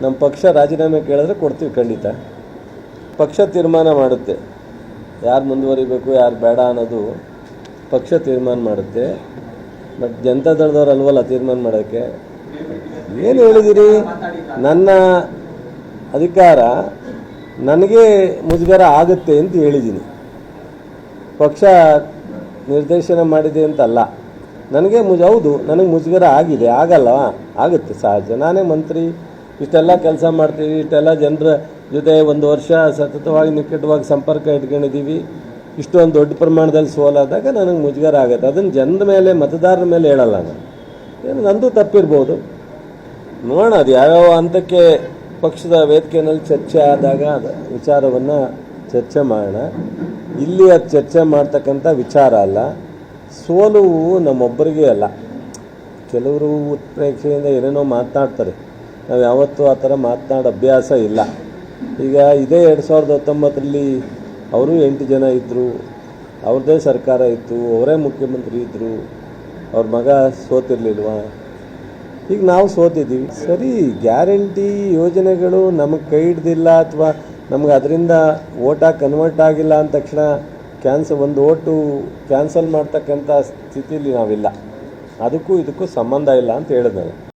ನಮ್ಮ ಪಕ್ಷ ರಾಜೀನಾಮೆ ಕೇಳಿದ್ರೆ ಕೊಡ್ತೀವಿ ಖಂಡಿತ. ಪಕ್ಷ ತೀರ್ಮಾನ ಮಾಡುತ್ತೆ ಯಾರು ಮುಂದುವರಿಬೇಕು ಯಾರು ಬೇಡ ಅನ್ನೋದು ಪಕ್ಷ ತೀರ್ಮಾನ ಮಾಡುತ್ತೆ. ಬಟ್ ಜನತಾ ದಳದವ್ರು ಅಲ್ವಲ್ಲ ತೀರ್ಮಾನ ಮಾಡೋಕ್ಕೆ. ಏನು ಹೇಳಿದಿರಿ? ನನ್ನ ಅಧಿಕಾರ ನನಗೆ ಮುಜುಗರ ಆಗುತ್ತೆ ಅಂತ ಹೇಳಿದ್ದೀನಿ. ಪಕ್ಷ ನಿರ್ದೇಶನ ಮಾಡಿದೆ ಅಂತಲ್ಲ. ನನಗೆ ಹೌದು, ನನಗೆ ಮುಜುಗರ ಆಗಿದೆ. ಆಗಲ್ಲ, ಆಗುತ್ತೆ, ಸಹಜ. ನಾನೇ ಮಂತ್ರಿ, ಇಷ್ಟೆಲ್ಲ ಕೆಲಸ ಮಾಡ್ತೀವಿ, ಇಷ್ಟೆಲ್ಲ ಜನರ ಜೊತೆ 1 ವರ್ಷ ಸತತವಾಗಿ ನಿಕಟವಾಗಿ ಸಂಪರ್ಕ ಇಟ್ಕೊಂಡಿದ್ದೀವಿ. ಇಷ್ಟೊಂದು ದೊಡ್ಡ ಪ್ರಮಾಣದಲ್ಲಿ ಸೋಲಾದಾಗ ನನಗೆ ಮುಜುಗರ ಆಗುತ್ತೆ. ಅದನ್ನು ಜನರ ಮೇಲೆ, ಮತದಾರರ ಮೇಲೆ ಹೇಳಲ್ಲ ನಾನು. ಏನು ನಂದು ತಪ್ಪಿರ್ಬೋದು, ನೋಡೋಣ. ಅದು ಯಾವ್ಯಾವ ಹಂತಕ್ಕೆ ಪಕ್ಷದ ವೇದಿಕೆಯಲ್ಲಿ ಚರ್ಚೆ ಆದಾಗ ವಿಚಾರವನ್ನು ಚರ್ಚೆ ಮಾಡೋಣ. ಇಲ್ಲಿ ಅದು ಚರ್ಚೆ ಮಾಡ್ತಕ್ಕಂಥ ವಿಚಾರ ಅಲ್ಲ. ಸೋಲು ನಮ್ಮೊಬ್ಬರಿಗೆ ಅಲ್ಲ. ಕೆಲವರು ಉತ್ಪ್ರೇಕ್ಷೆಯಿಂದ ಏನೇನೋ ಮಾತನಾಡ್ತಾರೆ. ನಾವು ಯಾವತ್ತೂ ಆ ಥರ ಮಾತನಾಡೋ ಅಭ್ಯಾಸ ಇಲ್ಲ. ಈಗ ಇದೇ 2019ರಲ್ಲಿ ಅವರು 8 ಜನ ಇದ್ದರು, ಅವ್ರದ್ದೇ ಸರ್ಕಾರ ಇತ್ತು, ಅವರೇ ಮುಖ್ಯಮಂತ್ರಿ ಇದ್ದರು, ಅವ್ರ ಮಗ ಸೋತಿರ್ಲಿಲ್ವಾ? ಈಗ ನಾವು ಸೋತಿದ್ದೀವಿ. ಸರಿ, ಗ್ಯಾರಂಟಿ ಯೋಜನೆಗಳು ನಮಗೆ ಕೈ ಹಿಡ್ದಿಲ್ಲ ಅಥವಾ ನಮ್ಗೆ ಅದರಿಂದ ಓಟಾಗಿ ಕನ್ವರ್ಟ್ ಆಗಿಲ್ಲ ಅಂದ ತಕ್ಷಣ ಒಂದು ಓಟು ಕ್ಯಾನ್ಸಲ್ ಮಾಡ್ತಕ್ಕಂಥ ಸ್ಥಿತಿಯಲ್ಲಿ ನಾವಿಲ್ಲ. ಅದಕ್ಕೂ ಇದಕ್ಕೂ ಸಂಬಂಧ ಇಲ್ಲ ಅಂತ ಹೇಳಿದೆ ನಾನು.